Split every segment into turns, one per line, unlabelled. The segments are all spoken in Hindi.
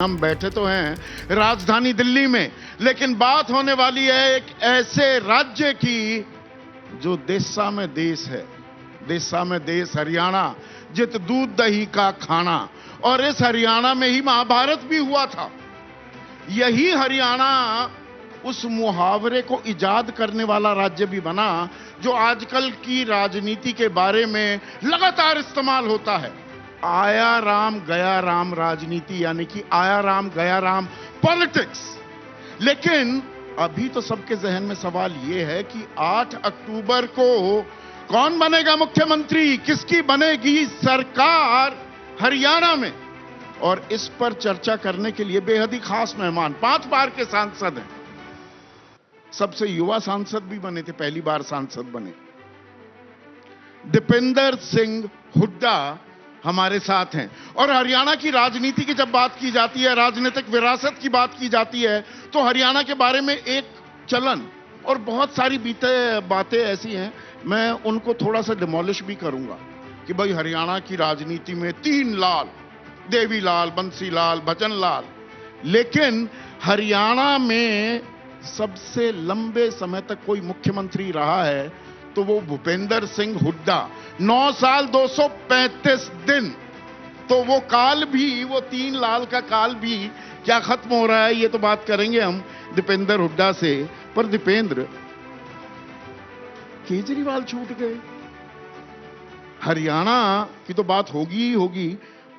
हम बैठे तो हैं राजधानी दिल्ली में, लेकिन बात होने वाली है एक ऐसे राज्य की जो देशा में देश है। देशा में देश हरियाणा, जित दूध दही का खाना। और इस हरियाणा में ही महाभारत भी हुआ था। यही हरियाणा उस मुहावरे को इजाद करने वाला राज्य भी बना जो आजकल की राजनीति के बारे में लगातार इस्तेमाल होता है। आया राम गया राम राजनीति, यानी कि आया राम गया राम पॉलिटिक्स। लेकिन अभी तो सबके जहन में सवाल यह है कि 8 अक्टूबर को कौन बनेगा मुख्यमंत्री, किसकी बनेगी सरकार हरियाणा में। और इस पर चर्चा करने के लिए बेहद ही खास मेहमान 5 बार के सांसद हैं। सबसे युवा सांसद भी बने थे, पहली बार सांसद बने। दीपेंद्र सिंह हुड्डा हमारे साथ हैं। और हरियाणा की राजनीति की जब बात की जाती है, राजनीतिक विरासत की बात की जाती है, तो हरियाणा के बारे में एक चलन और बहुत सारी बातें ऐसी हैं, मैं उनको थोड़ा सा डिमोलिश भी करूंगा कि भाई हरियाणा की राजनीति में 3 लाल, देवीलाल, बंसीलाल, भजनलाल। लेकिन हरियाणा में सबसे लंबे समय तक कोई मुख्यमंत्री रहा है तो वो भूपेंद्र सिंह हुड्डा, 9 साल 235 दिन। तो वो काल भी, वो 3 लाल का काल भी क्या खत्म हो रहा है, ये तो बात करेंगे हम दीपेंद्र हुड्डा से। पर दीपेंद्र, केजरीवाल छूट गए। हरियाणा की तो बात होगी ही होगी,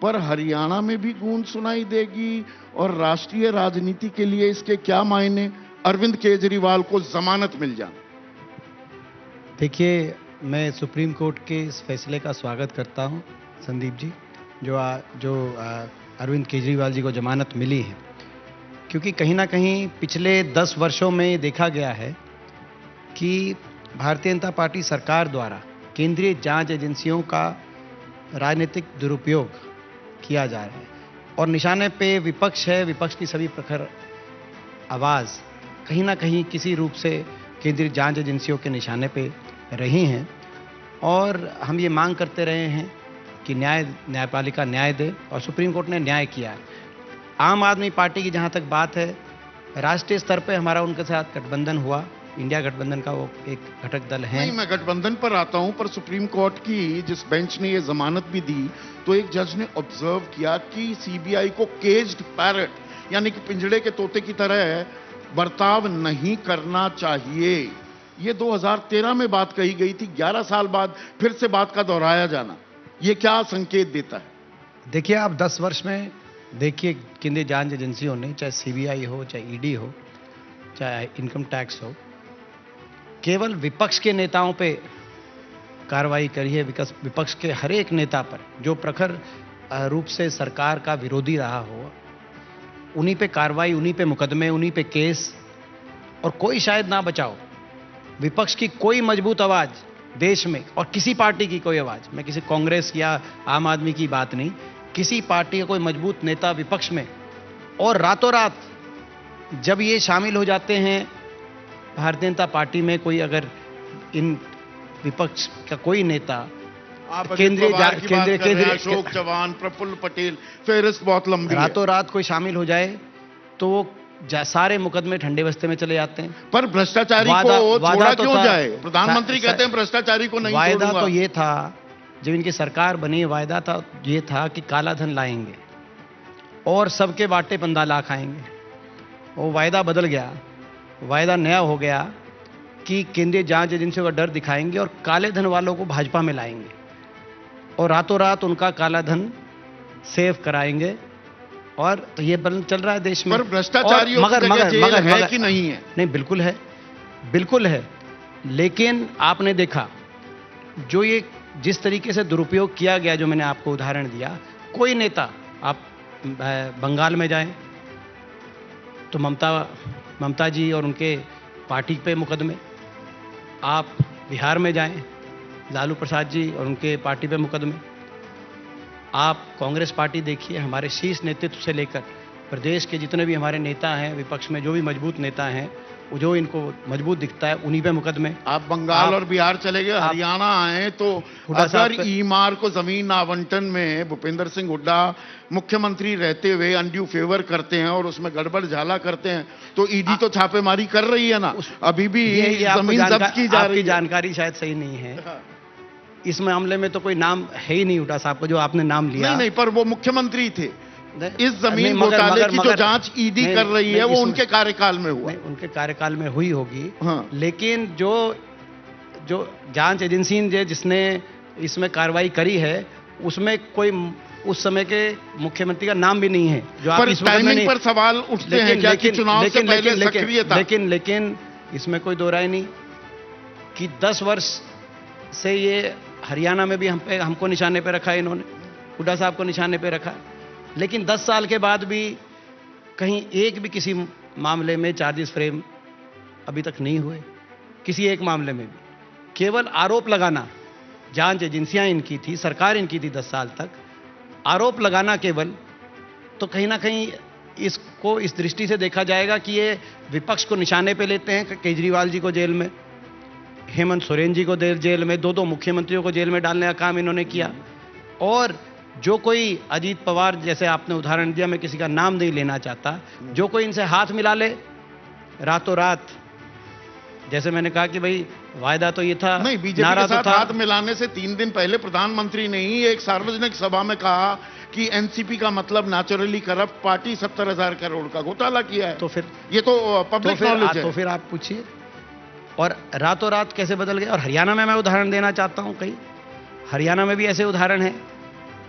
पर हरियाणा में भी गूंज सुनाई देगी। और राष्ट्रीय राजनीति के लिए इसके क्या मायने, अरविंद केजरीवाल को जमानत मिल जाए।
देखिए, मैं सुप्रीम कोर्ट के इस फैसले का स्वागत करता हूं, संदीप जी, जो अरविंद केजरीवाल जी को जमानत मिली है। क्योंकि कहीं ना कहीं पिछले 10 वर्षों में देखा गया है कि भारतीय जनता पार्टी सरकार द्वारा केंद्रीय जांच एजेंसियों का राजनीतिक दुरुपयोग किया जा रहा है। और निशाने पे विपक्ष है, विपक्ष की सभी प्रखर आवाज़ कहीं ना कहीं किसी रूप से केंद्रीय जांच एजेंसियों के निशाने पे रही हैं। और हम ये मांग करते रहे हैं कि न्यायपालिका न्याय दे, और सुप्रीम कोर्ट ने न्याय किया है। आम आदमी पार्टी की जहां तक बात है, राष्ट्रीय स्तर पे हमारा उनके साथ गठबंधन हुआ, इंडिया गठबंधन का वो एक घटक दल है।
नहीं, मैं गठबंधन पर आता हूं, पर सुप्रीम कोर्ट की जिस बेंच ने ये जमानत भी दी, तो एक जज ने ऑब्जर्व किया कि सीबीआई को केज्ड पैरट, यानी कि पिंजड़े के तोते की तरह बर्ताव नहीं करना चाहिए। ये 2013 में बात कही गई थी, 11 साल बाद फिर से बात का दोहराया जाना, ये क्या संकेत देता है?
देखिए, आप 10 वर्ष में देखिए, केंद्रीय जांच एजेंसियों ने, चाहे सीबीआई हो, चाहे ईडी हो, चाहे इनकम टैक्स हो, केवल विपक्ष के नेताओं पे कार्रवाई करी है। विपक्ष के हर एक नेता पर जो प्रखर रूप से सरकार का विरोधी रहा हो, उन्हीं पे कार्रवाई, उन्हीं पे मुकदमे, उन्हीं पे केस, और कोई शायद ना बचाओ। विपक्ष की कोई मजबूत आवाज देश में, और किसी पार्टी की कोई आवाज, मैं किसी कांग्रेस या आम आदमी की बात नहीं, किसी पार्टी का कोई मजबूत नेता विपक्ष में, और रातों रात जब ये शामिल हो जाते हैं भारतीय जनता पार्टी में, कोई अगर इन विपक्ष का कोई नेता
केंद्रीय अशोक चौहान, प्रफुल्ल पटेल, फेहरिस्त बहुत लंबी है,
रातों रात कोई शामिल हो जाए तो वो सारे मुकदमे ठंडे बस्ते में चले जाते हैं।
पर भ्रष्टाचारी को छोड़ा क्यों जाए? प्रधानमंत्री कहते हैं भ्रष्टाचारी को नहीं छोड़ूंगा।
वायदा तो ये था, जब इनकी सरकार बनी, वायदा था ये था कि काला धन लाएंगे और सबके बाटे पंदा ला खाएंगे। वो वायदा बदल गया, वायदा नया हो गया कि केंद्रीय जांच एजेंसियों का डर दिखाएंगे और काले धन वालों को भाजपा में लाएंगे और रातों रात उनका काला धन सेव कराएंगे। और तो ये बल चल रहा है देश में।
पर भ्रष्टाचारियों की जगह जेल है कि नहीं है?
नहीं, बिल्कुल है, बिल्कुल है। लेकिन आपने देखा जो ये जिस तरीके से दुरुपयोग किया गया, जो मैंने आपको उदाहरण दिया, कोई नेता, आप बंगाल में जाएं तो ममता जी और उनके पार्टी पे मुकदमे, आप बिहार में जाएं, लालू प्रसाद जी और उनके पार्टी पे मुकदमे, आप कांग्रेस पार्टी देखिए, हमारे शीर्ष नेतृत्व से लेकर प्रदेश के जितने भी हमारे नेता हैं, विपक्ष में जो भी मजबूत नेता हैं, वो जो इनको मजबूत दिखता है उन्हीं पे मुकदमे।
आप बंगाल और बिहार चले गए, हरियाणा आए तो अगर ईमार को जमीन आवंटन में भूपेंद्र सिंह हुड्डा मुख्यमंत्री रहते हुए अनड्यू फेवर करते हैं और उसमें गड़बड़ झाला करते हैं, तो ईडी तो छापेमारी कर रही है ना, अभी भी जमीन जब्त की जा रही है।
जानकारी शायद सही नहीं है। इस मामले में तो कोई नाम है ही नहीं हुड्डा साहब को जो आपने नाम लिया।
नहीं, पर वो मुख्यमंत्री थे। इस जमीन घोटाले की जो जांच ईडी कर रही है वो उनके कार्यकाल में हुआ।
उनके कार्यकाल में हुई होगी।
हाँ।
लेकिन जो जांच एजेंसी ने जिसने इसमें कार्रवाई करी है उसमें कोई उस समय के मुख्यमंत्री का नाम भी नहीं है। जो आप इस
टाइमिंग पर सवाल उठते हैं क्या कि चुनाव से पहले सक्रिय था?
लेकिन इसमें कोई दो राय नहीं कि 10 वर्ष से ये हरियाणा में भी हमको निशाने पे रखा है, इन्होंने हुड्डा साहब को निशाने पे रखा है। लेकिन 10 साल के बाद भी कहीं एक भी किसी मामले में चार्जेस फ्रेम अभी तक नहीं हुए, किसी एक मामले में भी। केवल आरोप लगाना, जांच एजेंसियां इनकी थी, सरकार इनकी थी 10 साल तक, आरोप लगाना केवल। तो कहीं ना कहीं इसको इस दृष्टि से देखा जाएगा कि ये विपक्ष को निशाने पे लेते हैं। केजरीवाल जी को जेल में, हेमंत सोरेन जी को जेल में, 2 मुख्यमंत्रियों को जेल में डालने का काम इन्होंने किया। और जो कोई अजीत पवार जैसे आपने उदाहरण दिया, मैं किसी का नाम नहीं लेना चाहता, जो कोई इनसे हाथ मिला ले रातों रात, जैसे मैंने कहा कि भाई वायदा तो ये था,
नहीं, बीजेपी के साथ हाथ मिलाने से 3 दिन पहले प्रधानमंत्री ने ही एक सार्वजनिक सभा में कहा कि एनसीपी का मतलब नेचुरली करप्ट पार्टी 70,000 करोड़ का घोटाला किया है।
तो फिर
ये तो पब्लिक नॉलेज है।
तो फिर आप पूछिए, और रातों रात कैसे बदल गए। और हरियाणा में मैं उदाहरण देना चाहता हूं, कई हरियाणा में भी ऐसे उदाहरण हैं।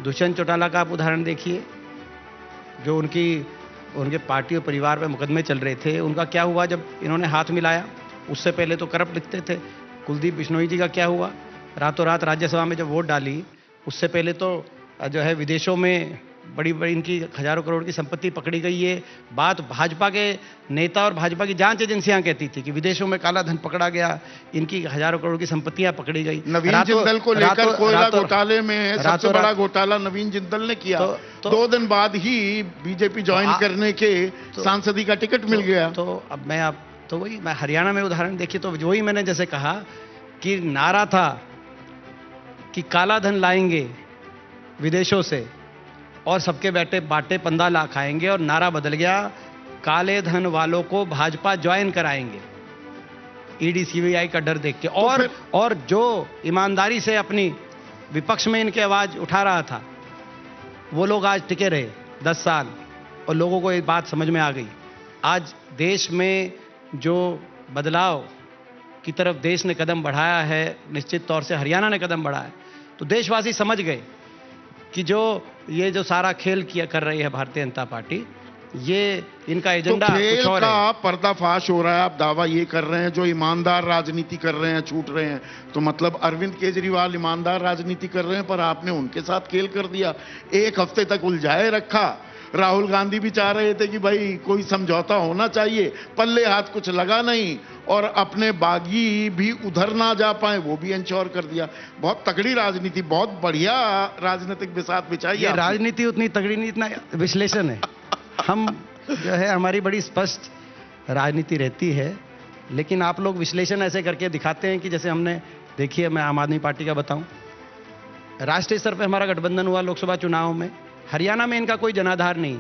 दुष्यंत चौटाला का आप उदाहरण देखिए, जो उनके पार्टी और परिवार पे मुकदमे चल रहे थे, उनका क्या हुआ जब इन्होंने हाथ मिलाया। उससे पहले तो करप्ट दिखते थे। कुलदीप बिश्नोई जी का क्या हुआ, रातों रात राज्यसभा में जब वोट डाली, उससे पहले तो जो है विदेशों में बड़ी बड़ी इनकी हजारों करोड़ की संपत्ति पकड़ी गई है। बात भाजपा के नेता और भाजपा की जांच एजेंसियां कहती थी कि विदेशों में काला धन पकड़ा गया, इनकी हजारों करोड़ की संपत्तियां पकड़ी गई।
नवीन जिंदल को लेकर कोयला घोटाले में सबसे बड़ा घोटाला नवीन जिंदल ने किया। 2 दिन बाद ही बीजेपी ज्वाइन करने के सांसदी का टिकट मिल गया।
तो अब मैं हरियाणा में उदाहरण देखिए, तो वही मैंने जैसे कहा कि नारा था कि काला धन लाएंगे विदेशों से और सबके बाटे 15 लाख आएंगे, और नारा बदल गया, काले धन वालों को भाजपा ज्वाइन कराएंगे ईडी सीबीआई का डर देख के। और जो ईमानदारी से अपनी विपक्ष में इनके आवाज उठा रहा था, वो लोग आज टिके रहे 10 साल, और लोगों को एक बात समझ में आ गई। आज देश में जो बदलाव की तरफ देश ने कदम बढ़ाया है, निश्चित तौर से हरियाणा ने कदम बढ़ाया है, तो देशवासी समझ गए कि ये जो सारा खेल कर रही है भारतीय जनता पार्टी, ये इनका एजेंडा
तो खेल
कुछ और
का
है।
पर्दाफाश हो रहा है। आप दावा ये कर रहे हैं जो ईमानदार राजनीति कर रहे हैं छूट रहे हैं, तो मतलब अरविंद केजरीवाल ईमानदार राजनीति कर रहे हैं, पर आपने उनके साथ खेल कर दिया। 1 हफ्ते तक उलझाए रखा। राहुल गांधी भी चाह रहे थे कि भाई कोई समझौता होना चाहिए, पल्ले हाथ कुछ लगा नहीं, और अपने बागी भी उधर ना जा पाए वो भी इंश्योर कर दिया। बहुत तगड़ी राजनीति, बहुत बढ़िया राजनीतिक बिसात बिछाई।
ये राजनीति उतनी तगड़ी नहीं, इतना विश्लेषण है। हम जो है हमारी बड़ी स्पष्ट राजनीति रहती है, लेकिन आप लोग विश्लेषण ऐसे करके दिखाते हैं कि जैसे हमने, देखिए मैं आम आदमी पार्टी का बताऊं, राष्ट्रीय स्तर पर हमारा गठबंधन हुआ लोकसभा चुनाव में। हरियाणा में इनका कोई जनाधार नहीं।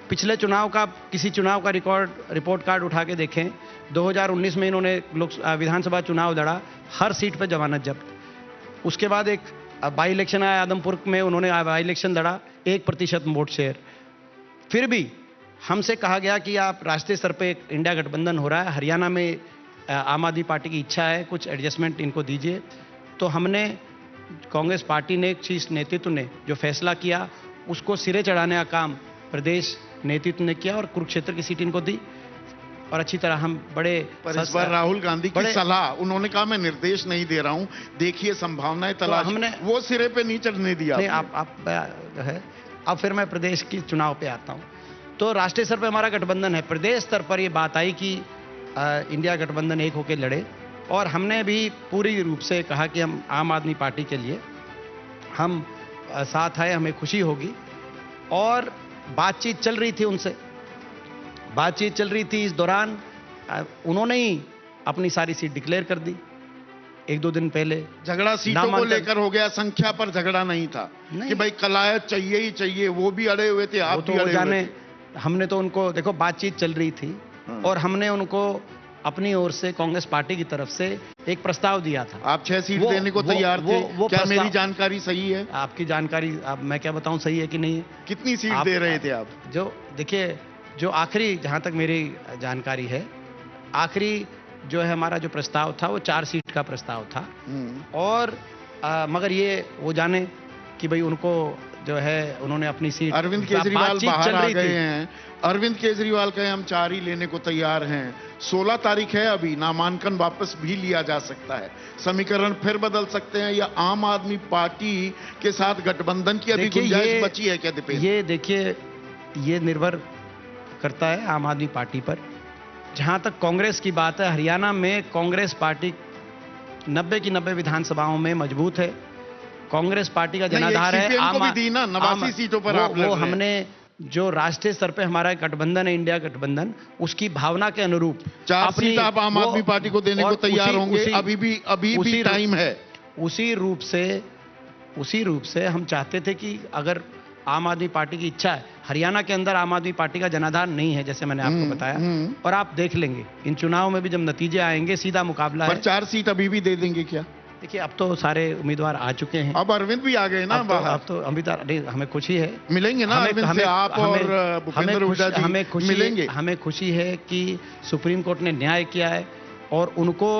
पिछले चुनाव का किसी चुनाव का रिपोर्ट कार्ड उठा के देखें, 2019 में इन्होंने विधानसभा चुनाव लड़ा, हर सीट पर जमानत जब्त। उसके बाद एक बाई इलेक्शन आया आदमपुर में, उन्होंने बाई इलेक्शन लड़ा, 1% वोट शेयर। फिर भी हमसे कहा गया कि आप राष्ट्रीय स्तर पे एक इंडिया गठबंधन हो रहा है, हरियाणा में आम आदमी पार्टी की इच्छा है, कुछ एडजस्टमेंट इनको दीजिए। तो हमने, कांग्रेस पार्टी ने, शीर्ष नेतृत्व ने जो फैसला किया उसको सिरे चढ़ाने का काम प्रदेश नेतृत्व ने किया और कुरुक्षेत्र की सीट इनको दी, और अच्छी तरह हम बड़े।
पर इस बार राहुल गांधी की सलाह, उन्होंने कहा मैं निर्देश नहीं दे रहा हूं, देखिए संभावनाएं तलाश, तो हमने वो सिरे पे नहीं चढ़ने दिया।
नहीं, आप जो है, अब फिर मैं प्रदेश की चुनाव पे आता हूं। तो राष्ट्रीय स्तर पे हमारा गठबंधन है, प्रदेश स्तर पर ये बात आई कि इंडिया गठबंधन एक होकर लड़े, और हमने भी पूरी रूप से कहा कि हम आम आदमी पार्टी के लिए हम साथ आए, हमें खुशी होगी। और बातचीत चल रही थी उनसे, बातचीत चल रही थी। इस दौरान उन्होंने ही अपनी सारी सीट डिक्लेयर कर दी 1-2 दिन पहले।
झगड़ा सीटों को लेकर हो गया, संख्या पर झगड़ा नहीं था कि भाई कलायत चाहिए ही चाहिए। वो भी अड़े हुए थे, आप भी अड़े हुए थे।
हमने तो उनको, देखो बातचीत चल रही थी और हमने उनको अपनी ओर से कांग्रेस पार्टी की तरफ से एक प्रस्ताव दिया था।
आप 6 सीट देने को तैयार थे। क्या मेरी जानकारी सही है?
आपकी जानकारी, अब मैं क्या बताऊं सही है कि नहीं है?
कितनी सीट दे रहे थे आप?
जो देखिए, जो आखिरी, जहां तक मेरी जानकारी है, आखिरी जो है हमारा जो प्रस्ताव था वो 4 सीट का प्रस्ताव था। और मगर ये वो जाने कि भाई उनको जो है उन्होंने अपनी सीट,
अरविंद केजरीवाल बाहर आ गए हैं। अरविंद केजरीवाल कहे हम 4 ही लेने को तैयार हैं। 16 तारीख है, अभी नामांकन वापस भी लिया जा सकता है, समीकरण फिर बदल सकते हैं, या आम आदमी पार्टी के साथ गठबंधन की अभी गुंजाइश बची है क्या दीपेंद्र?
ये देखिए, ये निर्भर करता है आम आदमी पार्टी पर। जहां तक कांग्रेस की बात है, हरियाणा में कांग्रेस पार्टी 90 की 90 विधानसभाओं में मजबूत है। कांग्रेस पार्टी का जनाधार है।
को भी दी ना 89 सीटों पर आप लड़ रहे हैं।
हमने जो राष्ट्रीय स्तर पे हमारा गठबंधन है, इंडिया गठबंधन, उसकी भावना के अनुरूप
4 सीट आप आम आदमी पार्टी को देने को तैयार होंगे? अभी भी टाइम है।
उसी रूप से हम चाहते थे कि अगर आम आदमी पार्टी की इच्छा है, हरियाणा के अंदर आम आदमी पार्टी का जनाधार नहीं है, जैसे मैंने आपको बताया, और आप देख लेंगे इन चुनाव में भी जब नतीजे आएंगे सीधा मुकाबला है।
पर 4 सीट अभी भी दे देंगे क्या?
देखिए, अब तो सारे उम्मीदवार आ चुके हैं।
अब अरविंद भी आ गए ना बाहर।
अब तो उम्मीदवार, हमें खुशी है,
मिलेंगे ना अरविंद से आप और भूपेंद्र हुड्डा जी मिलेंगे।
हमें खुशी है कि सुप्रीम कोर्ट ने न्याय किया है और उनको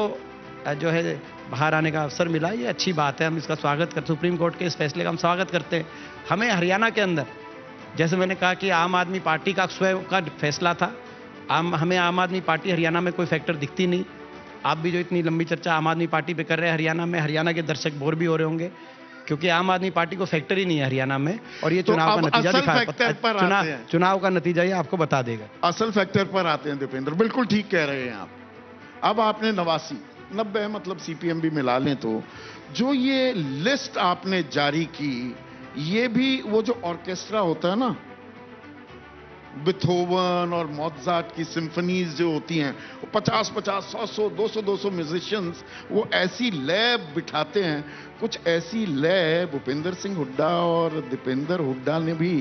जो है बाहर आने का अवसर मिला। ये अच्छी बात है, हम इसका स्वागत करते, सुप्रीम कोर्ट के इस फैसले का हम स्वागत करते हैं। हमें हरियाणा के अंदर, जैसे मैंने कहा कि आम आदमी पार्टी का स्वयं का फैसला था, हमें आम आदमी पार्टी हरियाणा में कोई फैक्टर दिखती नहीं। आप भी जो इतनी लंबी चर्चा आम आदमी पार्टी पे कर रहे हैं हरियाणा में, हरियाणा के दर्शक बोर भी हो रहे होंगे, क्योंकि आम आदमी पार्टी को फैक्टर ही नहीं है हरियाणा में। और ये चुनाव का नतीजा चुनाव का नतीजा ये आपको बता देगा।
असल फैक्टर पर आते हैं दीपेंद्र, बिल्कुल ठीक कह रहे हैं आप। अब आपने 89 मतलब सीपीएम भी मिला लें तो जो ये लिस्ट आपने जारी की, ये भी वो जो ऑर्केस्ट्रा होता है ना, बिथोवन और मोत्ज़ार्ट की सिम्फनीज जो होती हैं, वो 50-50, 100-100, 200-200 म्यूजिशियंस वो ऐसी लैब बिठाते हैं, कुछ ऐसी लैब भूपेंद्र सिंह हुड्डा और दीपेंद्र हुड्डा ने भी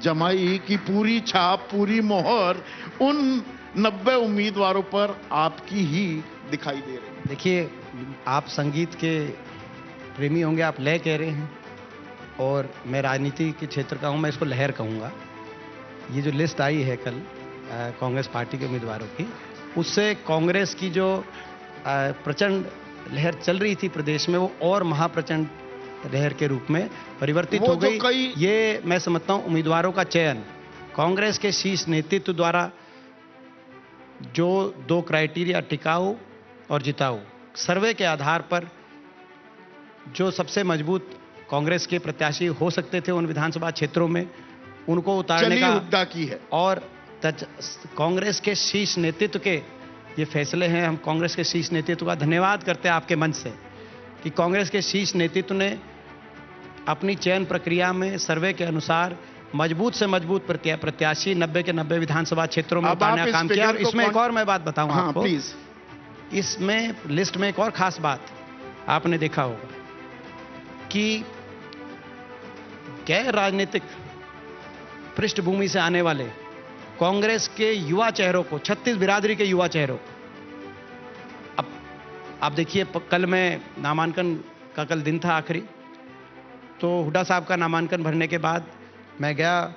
जमाई कि पूरी छाप, पूरी मोहर उन 90 उम्मीदवारों पर आपकी ही दिखाई दे रही है।
देखिए, आप संगीत के प्रेमी होंगे, आप लय कह रहे हैं, और मैं राजनीति के क्षेत्र का हूं, मैं इसको लहर कहूंगा। ये जो लिस्ट आई है कल कांग्रेस पार्टी के उम्मीदवारों की, उससे कांग्रेस की जो प्रचंड लहर चल रही थी प्रदेश में, वो और महाप्रचंड लहर के रूप में परिवर्तित हो गई। ये मैं समझता हूं उम्मीदवारों का चयन कांग्रेस के शीर्ष नेतृत्व द्वारा जो 2 क्राइटेरिया, टिकाऊ और जिताऊ, सर्वे के आधार पर जो सबसे मजबूत कांग्रेस के प्रत्याशी हो सकते थे उन विधानसभा क्षेत्रों में, उनको उतारने का
हुड्डा की है।
और कांग्रेस के शीर्ष नेतृत्व के ये फैसले हैं। हम कांग्रेस के शीर्ष नेतृत्व का धन्यवाद करते हैं आपके मंच से कि कांग्रेस के शीर्ष नेतृत्व ने अपनी चयन प्रक्रिया में सर्वे के अनुसार मजबूत से मजबूत प्रत्याशी 90 के 90 विधानसभा क्षेत्रों में उतारने का काम किया। और इसमें एक और मैं बात बताऊं आपको,
प्लीज।
इसमें लिस्ट में एक और खास बात आपने देखा होगा कि गैर राजनीतिक पृष्ठभूमि से आने वाले कांग्रेस के युवा चेहरों को, 36 बिरादरी के युवा चेहरों को, अब आप देखिए, कल मैं नामांकन का कल दिन था आखिरी, तो हुड्डा साहब का नामांकन भरने के बाद मैं गया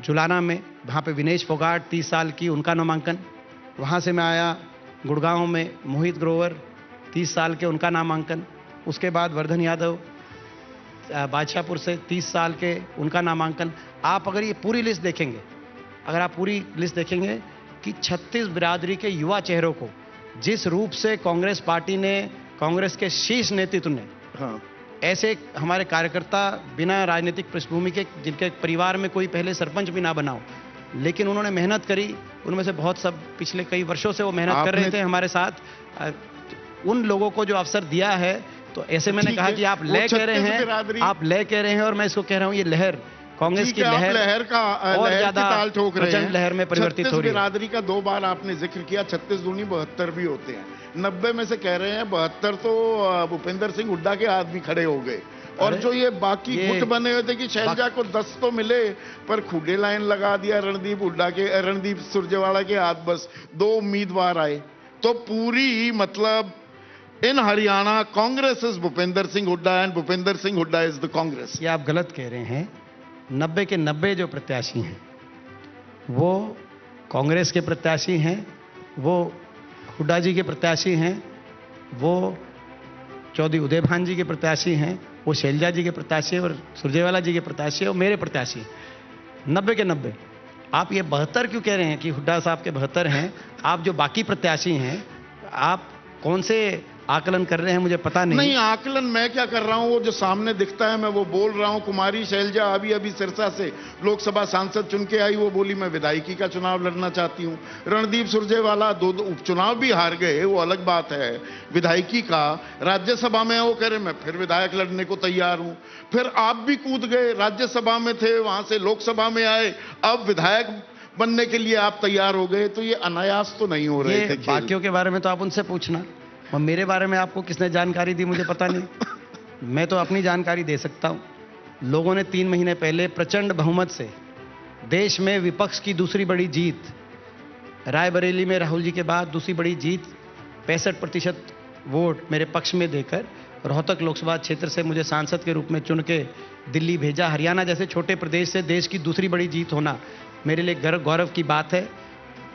जुलाना में, वहाँ पे विनेश फोगाट 30 साल की, उनका नामांकन। वहाँ से मैं आया गुड़गांव में, मोहित ग्रोवर 30 साल के, उनका नामांकन। उसके बाद वर्धन यादव बादशाहपुर से 30 साल के, उनका नामांकन। आप अगर ये पूरी लिस्ट देखेंगे, अगर आप पूरी लिस्ट देखेंगे कि 36 बिरादरी के युवा चेहरों को जिस रूप से कांग्रेस पार्टी ने, कांग्रेस के शीर्ष नेतृत्व ने, ऐसे हमारे कार्यकर्ता बिना राजनीतिक पृष्ठभूमि के, जिनके परिवार में कोई पहले सरपंच भी ना बना हो, लेकिन उन्होंने मेहनत करी, उनमें से बहुत सब पिछले कई वर्षों से वो मेहनत कर रहे थे हमारे साथ, उन लोगों को जो अवसर दिया है, तो ऐसे मैंने कहा कि आप लय कह रहे हैं, आप लय कह रहे हैं, और मैं इसको कह रहा हूं ये लहर कांग्रेस की
ठीक है, आप
लहर
लहर का
और
लहर की
ज्यादा
ताल ठोक रहे
प्रचंड
हैं।
लहर में परिवर्तित
36
हो रही है।
बिरादरी का 2 बार आपने जिक्र किया, 36 दूनी 72 भी होते हैं। 90 में से कह रहे हैं 72 तो भूपेंद्र सिंह हुड्डा के आदमी खड़े हो गए। और
अरे,
जो ये बाकी
ये
गुट बने हुए थे कि शैलजा को 10 तो मिले, पर खुडे लाइन लगा दिया रणदीप सुरजेवाला के हाथ, बस 2 उम्मीदवार आए। तो पूरी मतलब in Haryana Congress is Bhupendra Singh Hooda and Bhupendra Singh Hooda is the Congress.
ये आप गलत कह रहे हैं। 90 के 90 जो प्रत्याशी हैं वो कांग्रेस के प्रत्याशी हैं, वो हुड्डा जी के प्रत्याशी हैं, वो चौधरी उदय भान जी के प्रत्याशी हैं, वो शैलजा जी के प्रत्याशी और सुरजेवाला जी के प्रत्याशी और मेरे प्रत्याशी। 90 के 90। आप ये 72 क्यों कह रहे हैं कि हुड्डा साहब के 72 हैं? आप जो बाकी प्रत्याशी हैं, आप कौन से आकलन कर रहे हैं मुझे पता नहीं।
आकलन मैं क्या कर रहा हूं, वो जो सामने दिखता है मैं वो बोल रहा हूं। कुमारी शैलजा अभी सिरसा से लोकसभा सांसद चुन के आई, वो बोली मैं विधायकी का चुनाव लड़ना चाहती हूं। रणदीप सुरजेवाला 2 उपचुनाव भी हार गए, वो अलग बात है। विधायकी का राज्यसभा में वो कह रहे मैं फिर विधायक लड़ने को तैयार हूं। फिर आप भी कूद गए, राज्यसभा में थे, वहां से लोकसभा में आए, अब विधायक बनने के लिए आप तैयार हो गए। तो ये अनायास तो नहीं हो रहे थे।
बाकियों के बारे में तो आप उनसे पूछना, और मेरे बारे में आपको किसने जानकारी दी मुझे पता नहीं। मैं तो अपनी जानकारी दे सकता हूं। लोगों ने 3 महीने पहले प्रचंड बहुमत से देश में विपक्ष की दूसरी बड़ी जीत, रायबरेली में राहुल जी के बाद दूसरी बड़ी जीत, 65% वोट मेरे पक्ष में देकर रोहतक लोकसभा क्षेत्र से मुझे सांसद के रूप में चुन के दिल्ली भेजा। हरियाणा जैसे छोटे प्रदेश से देश की दूसरी बड़ी जीत होना मेरे लिए गौरव की बात है।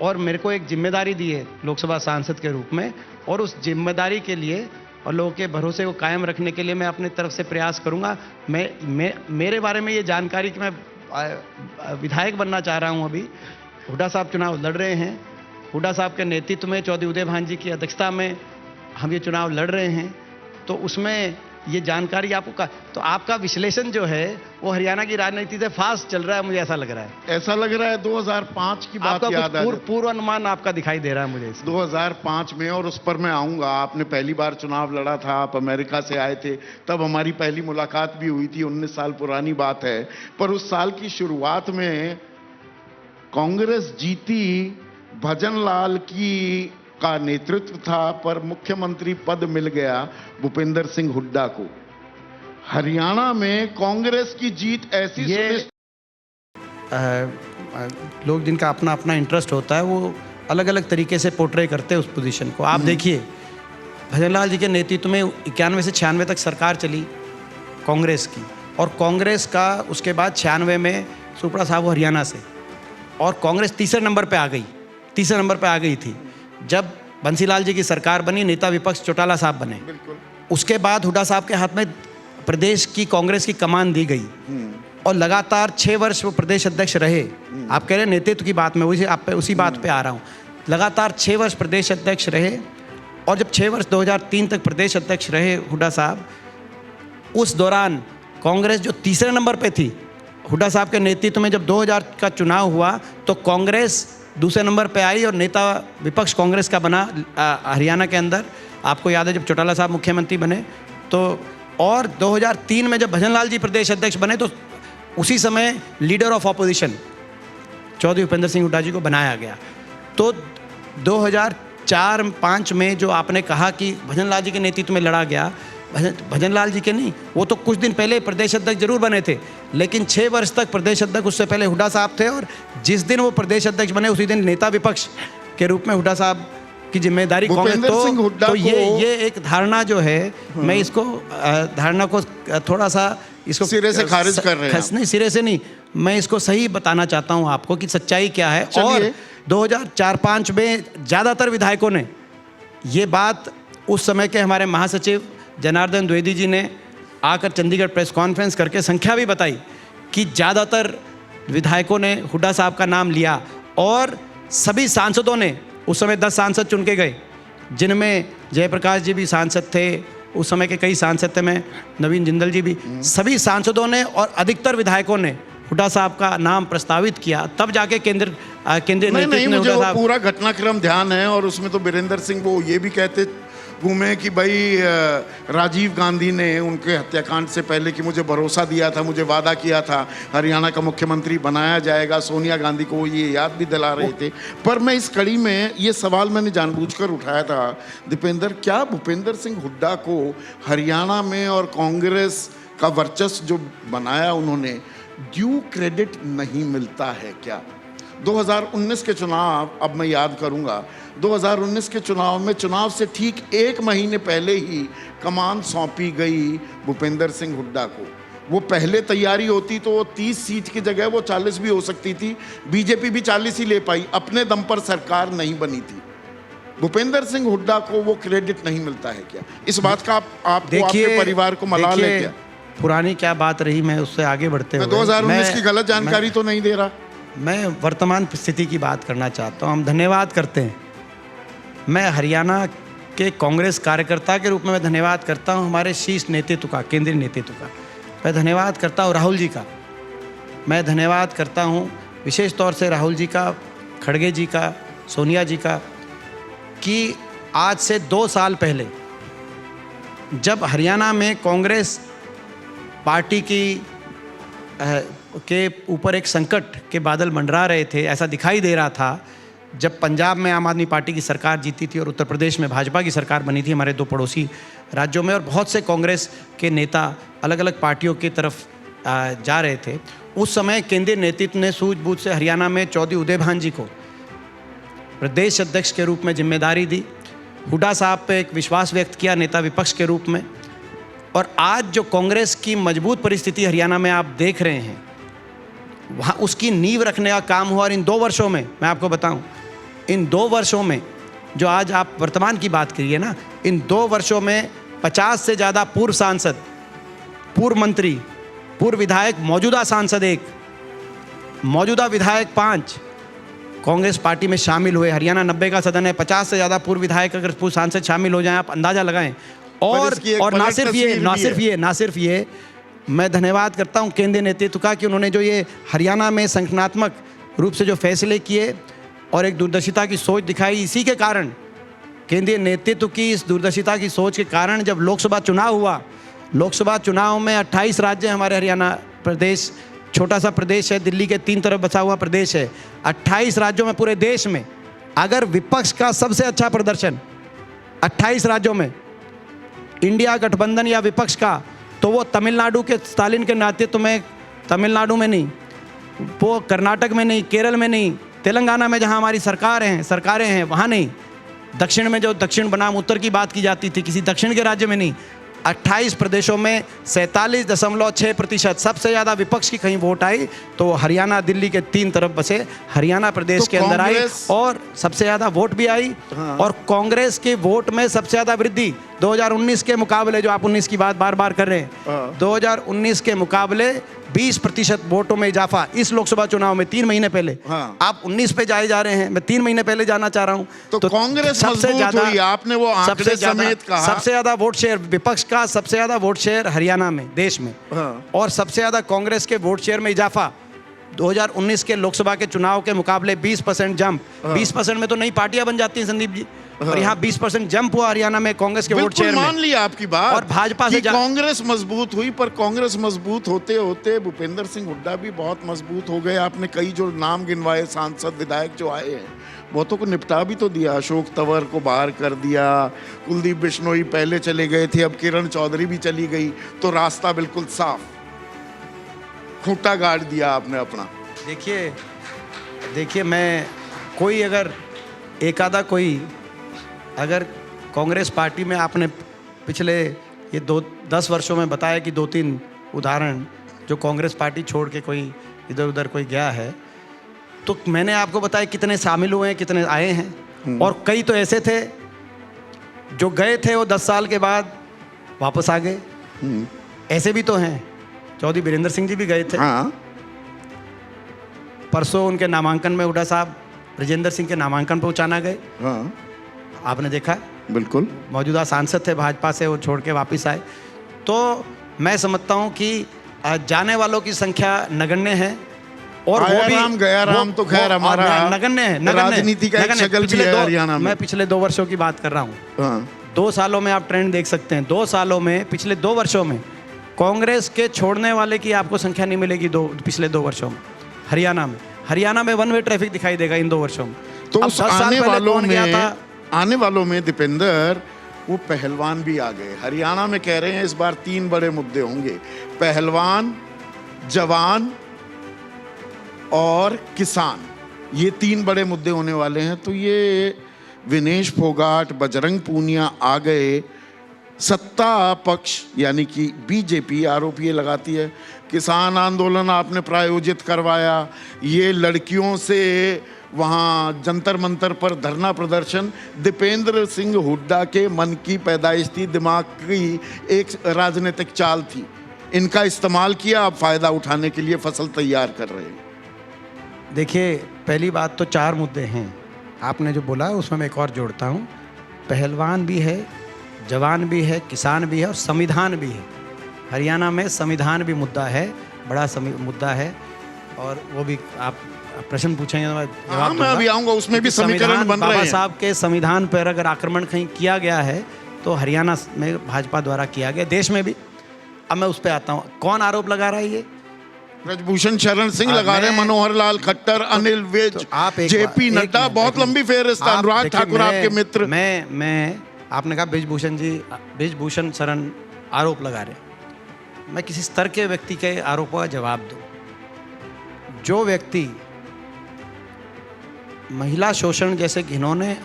और मेरे को एक जिम्मेदारी दी है लोकसभा सांसद के रूप में, और उस जिम्मेदारी के लिए और लोगों के भरोसे को कायम रखने के लिए मैं अपनी तरफ से प्रयास करूंगा। मेरे बारे में ये जानकारी कि मैं विधायक बनना चाह रहा हूं, अभी हुड्डा साहब चुनाव लड़ रहे हैं, हुड्डा साहब के नेतृत्व में चौधरी उदय भान जी की अध्यक्षता में हम ये चुनाव लड़ रहे हैं, तो उसमें ये जानकारी आपको तो आपका विश्लेषण जो है वो हरियाणा की राजनीति से फास्ट चल रहा है, मुझे ऐसा लग रहा है।
ऐसा लग रहा है 2005 की बात याद है।
पूर्वानुमान आपका दिखाई दे रहा है मुझे
2005 में, और उस पर मैं आऊंगा। आपने पहली बार चुनाव लड़ा था, आप अमेरिका से आए थे, तब हमारी पहली मुलाकात भी हुई थी, 19 साल पुरानी बात है। पर उस साल की शुरुआत में कांग्रेस जीती, भजन लाल का नेतृत्व था, पर मुख्यमंत्री पद मिल गया भूपेंद्र सिंह हुड्डा को। हरियाणा में कांग्रेस की जीत ऐसी
लोग जिनका अपना अपना इंटरेस्ट होता है वो अलग अलग तरीके से पोर्ट्रे करते हैं उस पोजीशन को। आप देखिए भजन लाल जी के नेतृत्व में 91 से 96 तक सरकार चली कांग्रेस की, और कांग्रेस का उसके बाद 96 में सुपड़ा साहब हरियाणा से, और कांग्रेस तीसरे नंबर पे आ गई थी जब बंसीलाल जी की सरकार बनी, नेता विपक्ष चौटाला साहब बने। उसके बाद हुड्डा साहब के हाथ में प्रदेश की कांग्रेस की कमान दी गई, और लगातार 6 वर्ष वो प्रदेश अध्यक्ष रहे। आप कह रहे हैं नेतृत्व की बात में, उसी बात पे आ रहा हूँ। लगातार 6 वर्ष प्रदेश अध्यक्ष रहे, और जब 6 वर्ष 2003 तक प्रदेश अध्यक्ष रहे हुड्डा साहब, उस दौरान कांग्रेस जो तीसरे नंबर पे थी, हुड्डा साहब के नेतृत्व में जब 2000 का चुनाव हुआ तो कांग्रेस दूसरे नंबर पे आई, और नेता विपक्ष कांग्रेस का बना हरियाणा के अंदर। आपको याद है जब चौटाला साहब मुख्यमंत्री बने तो, और 2003 में जब भजन लाल जी प्रदेश अध्यक्ष बने तो उसी समय leader of opposition Chaudhary Bhupendra Singh Hooda ji को बनाया गया। तो 2004-05 में जो आपने कहा कि भजन लाल जी के नेतृत्व में लड़ा गया, भजन लाल जी के नहीं, वो तो कुछ दिन पहले प्रदेश अध्यक्ष जरूर बने थे, लेकिन 6 वर्ष तक प्रदेश अध्यक्ष उससे पहले हुड्डा साहब थे, और जिस दिन वो प्रदेश अध्यक्ष बने उसी दिन नेता विपक्ष के रूप में हुड्डा साहब की जिम्मेदारी कांग्रेस। तो ये एक धारणा जो है, मैं इसको धारणा को थोड़ा सा इसको
सिरे से खारिज कर रहे हैं।
नहीं, सिरे से नहीं, मैं इसको सही बताना चाहता हूँ आपको कि सच्चाई क्या है। और 2004-05 में ज़्यादातर विधायकों ने ये बात, उस समय के हमारे महासचिव जनार्दन द्विवेदी जी ने आकर चंडीगढ़ प्रेस कॉन्फ्रेंस करके संख्या भी बताई कि ज़्यादातर विधायकों ने हुड्डा साहब का नाम लिया, और सभी सांसदों ने, उस समय 10 सांसद चुन के गए, जिनमें जयप्रकाश जी भी सांसद थे, उस समय के कई सांसद थे, मैं नवीन जिंदल जी भी, सभी सांसदों ने और अधिकतर विधायकों ने हुड्डा साहब का नाम प्रस्तावित किया। तब जाके केंद्रीय
नहीं, मुझे वो पूरा घटनाक्रम ध्यान है, और उसमें तो बीरेंद्र सिंह वो ये भी कहते घूमे कि भाई राजीव गांधी ने उनके हत्याकांड से पहले कि मुझे भरोसा दिया था, मुझे वादा किया था हरियाणा का मुख्यमंत्री बनाया जाएगा, सोनिया गांधी को ये याद भी दिला रहे थे। पर मैं इस कड़ी में ये सवाल मैंने जानबूझकर उठाया था दीपेंद्र, क्या भूपेंद्र सिंह हुड्डा को हरियाणा में और कांग्रेस का वर्चस्व जो बनाया उन्होंने, ड्यू क्रेडिट नहीं मिलता है क्या? 2019 के चुनाव, अब मैं याद करूंगा, 2019 के चुनाव में चुनाव से ठीक 1 महीने पहले ही कमान सौंपी गई भूपेंद्र सिंह हुड्डा को। वो पहले तैयारी होती तो वो 30 सीट की जगह वो 40 भी हो सकती थी, बीजेपी भी 40 ही ले पाई, अपने दम पर सरकार नहीं बनी थी। भूपेंद्र सिंह हुड्डा को वो क्रेडिट नहीं मिलता है क्या? इस बात का आपको आपके परिवार को मलाल है क्या?
पुरानी क्या बात रही, मैं उससे आगे बढ़ते हुए
2019 की गलत जानकारी तो नहीं दे रहा,
मैं वर्तमान स्थिति की बात करना चाहता हूं। हम धन्यवाद करते हैं, मैं हरियाणा के कांग्रेस कार्यकर्ता के रूप में मैं धन्यवाद करता हूं हमारे शीर्ष नेतृत्व का, केंद्रीय नेतृत्व का। मैं धन्यवाद करता हूं राहुल जी का, मैं धन्यवाद करता हूं विशेष तौर से राहुल जी का, खड़गे जी का, सोनिया जी का, कि आज से 2 साल पहले जब हरियाणा में कांग्रेस पार्टी के ऊपर एक संकट के बादल मंडरा रहे थे, ऐसा दिखाई दे रहा था जब पंजाब में आम आदमी पार्टी की सरकार जीती थी और उत्तर प्रदेश में भाजपा की सरकार बनी थी, हमारे 2 पड़ोसी राज्यों में, और बहुत से कांग्रेस के नेता अलग अलग पार्टियों की तरफ जा रहे थे। उस समय केंद्रीय नेतृत्व ने सूझबूझ से हरियाणा में चौधरी उदय भान जी को प्रदेश अध्यक्ष के रूप में जिम्मेदारी दी, हुड्डा साहब पे एक विश्वास व्यक्त किया नेता विपक्ष के रूप में, और आज जो कांग्रेस की मजबूत परिस्थिति हरियाणा में आप देख रहे हैं, वहाँ उसकी नींव रखने का काम हुआ। और इन 2 वर्षों में मैं आपको बताऊं, इन 2 वर्षों में जो आज आप वर्तमान की बात करिए ना, इन 2 वर्षों में 50 से ज़्यादा पूर्व सांसद, पूर्व मंत्री, पूर्व विधायक, मौजूदा सांसद 1, मौजूदा विधायक 5 कांग्रेस पार्टी में शामिल हुए। हरियाणा 90 का सदन है, 50 से ज़्यादा पूर्व विधायक अगर पूर्व सांसद शामिल हो जाएं, आप अंदाज़ा लगाएं। और ना सिर्फ ये मैं धन्यवाद करता हूं केंद्रीय नेतृत्व का कि उन्होंने जो ये हरियाणा में संगठनात्मक रूप से जो फैसले किए और एक दूरदर्शिता की सोच दिखाई, इसी के कारण, केंद्रीय नेतृत्व की इस दूरदर्शिता की सोच के कारण जब लोकसभा चुनाव हुआ, लोकसभा चुनाव में 28 राज्य हमारे हरियाणा प्रदेश, छोटा सा प्रदेश है, दिल्ली के 3 तरफ बसा हुआ प्रदेश है, 28 राज्यों में पूरे देश में अगर विपक्ष का सबसे अच्छा प्रदर्शन 28 राज्यों में इंडिया गठबंधन या विपक्ष का, तो वो तमिलनाडु के स्टालिन के नेतृत्व में, तमिलनाडु में नहीं, वो कर्नाटक में नहीं, केरल में नहीं, तेलंगाना में जहां हमारी सरकारें हैं वहां नहीं, दक्षिण में जो दक्षिण बनाम उत्तर की बात की जाती थी, किसी दक्षिण के राज्य में नहीं, 28 प्रदेशों में 47.6% सबसे ज़्यादा विपक्ष की कहीं वोट आई, तो हरियाणा दिल्ली के 3 तरफ बसे हरियाणा प्रदेश के अंदर आई और सबसे ज़्यादा वोट भी आई। हाँ। और कांग्रेस के वोट में सबसे ज़्यादा वृद्धि 2019 के मुकाबले, जो आप 19 की बात बार बार कर रहे हैं, 2019 के मुकाबले 20% वोटों में इजाफा इस लोकसभा चुनाव में 3 महीने पहले। हाँ। आप 19 पे जाए जा रहे हैं, मैं 3 महीने पहले जाना चाह रहा हूं।
तो कांग्रेस सबसे ज्यादा, आपने वो आंकड़े समेत कहा,
सबसे ज्यादा वोट शेयर विपक्ष का, सबसे ज्यादा वोट शेयर हरियाणा में, देश में। हाँ। और सबसे ज्यादा कांग्रेस के वोट शेयर में इजाफा 2019 के लोकसभा के चुनाव के मुकाबले 20% जंप। 20% में तो नई पार्टियां बन जाती हैं संदीप जी, और यहाँ 20% जंप हुआ हरियाणा में कांग्रेस के वोट शेयर में।
मान लिया आपकी बात,
और भाजपा से
कांग्रेस मजबूत हुई, पर कांग्रेस मजबूत होते होते भूपेंद्र सिंह हुड्डा भी बहुत मजबूत हो गए। आपने कई जो नाम गिनवाए सांसद विधायक जो आए हैं, बहुतों को निपटा भी तो दिया। अशोक तंवर को बाहर कर दिया, कुलदीप बिश्नोई पहले चले गए थे, अब किरण चौधरी भी चली गई, तो रास्ता बिल्कुल साफ, खूंटा गाड़ दिया आपने अपना।
देखिए मैं कोई अगर एक आधा कोई अगर कांग्रेस पार्टी में आपने पिछले ये 10 वर्षों में बताया कि 2-3 उदाहरण जो कांग्रेस पार्टी छोड़ के कोई इधर उधर कोई गया है, तो मैंने आपको बताया कितने शामिल हुए हैं, कितने आए हैं। और कई तो ऐसे थे जो गए थे, वो 10 साल के बाद वापस आ गए, ऐसे भी तो हैं। चौधरी बीरेंद्र सिंह जी भी गए थे। हाँ। परसों उनके नामांकन में हुड्डा साहब ब्रजेंद्र सिंह के नामांकन पहुंचाना गए। हाँ। आपने देखा?
बिल्कुल।
मौजूदा सांसद थे भाजपा से, वो छोड़ के वापस आए। तो मैं समझता हूं कि जाने वालों की संख्या नगण्य है, और वो भी
गया राम तो खैर हमारा
नगण्य है,
राजनीति का एक शक्ल भी है हरियाणा में।
मैं पिछले 2 वर्षों की बात कर रहा हूँ। 2 सालों में आप ट्रेंड देख सकते हैं, 2 सालों में, पिछले 2 वर्षों में कांग्रेस के छोड़ने वाले की आपको संख्या नहीं मिलेगी पिछले 2 वर्षों में। हरियाणा में 1 वे ट्रैफिक दिखाई देगा इन 2 वर्षों में।
तो
अब
उस
10 साल पहले कौन गया था?
आने वालों में दीपेंद्र वो पहलवान भी आ गए। हरियाणा में कह रहे हैं इस बार 3 बड़े मुद्दे होंगे, पहलवान, जवान और किसान, ये 3 बड़े मुद्दे होने वाले हैं। तो ये विनेश फोगाट, बजरंग पूनिया आ गए। सत्ता पक्ष यानी कि बीजेपी आरोप ये लगाती है किसान आंदोलन आपने प्रायोजित करवाया, ये लड़कियों से वहाँ जंतर मंतर पर धरना प्रदर्शन दीपेंद्र सिंह हुड्डा के मन की पैदाइश थी, दिमाग की एक राजनीतिक चाल थी। इनका इस्तेमाल किया, अब फायदा उठाने के लिए फसल तैयार कर रहे हैं।
देखिए, पहली बात तो 4 मुद्दे हैं, आपने जो बोला उसमें मैं एक और जोड़ता हूँ। पहलवान भी है, जवान भी है, किसान भी है और संविधान भी है। हरियाणा में संविधान भी मुद्दा है, बड़ा मुद्दा है, और वो भी आप प्रश्न पूछेंगे तो मैं जवाब
मैं अभी आऊंगा, उसमें भी समीकरण बन रहे हैं।
बाबा साहब के संविधान पर अगर आक्रमण कहीं किया गया है तो हरियाणा में भाजपा द्वारा किया गया, देश में भी। अब मैं उस पर आता हूँ, कौन आरोप लगा रहा है ये?
ब्रजभूषण शरण सिंह लगा रहे, मनोहर लाल खट्टर, अनिल विज, जेपी नड्डा, बहुत लंबी फेहरिस्त, अनुराग ठाकुर आपके मित्र।
मैं आपने कहा ब्रजभूषण शरण आरोप लगा रहे, मैं किसी स्तर के व्यक्ति के आरोपों का जवाब दूं। जो व्यक्ति महिला शोषण जैसे घिनौने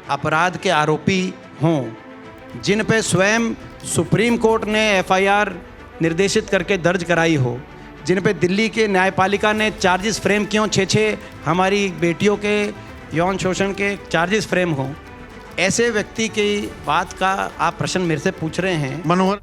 अपराध के आरोपी हों, जिन पे स्वयं सुप्रीम कोर्ट ने एफआईआर निर्देशित करके दर्ज कराई हो, जिन पे दिल्ली के न्यायपालिका ने चार्जेस फ्रेम किए हों, 6 हमारी बेटियों के यौन शोषण के चार्जेस फ्रेम हों, ऐसे व्यक्ति की बात का आप प्रश्न मेरे से पूछ रहे हैं।
मनोहर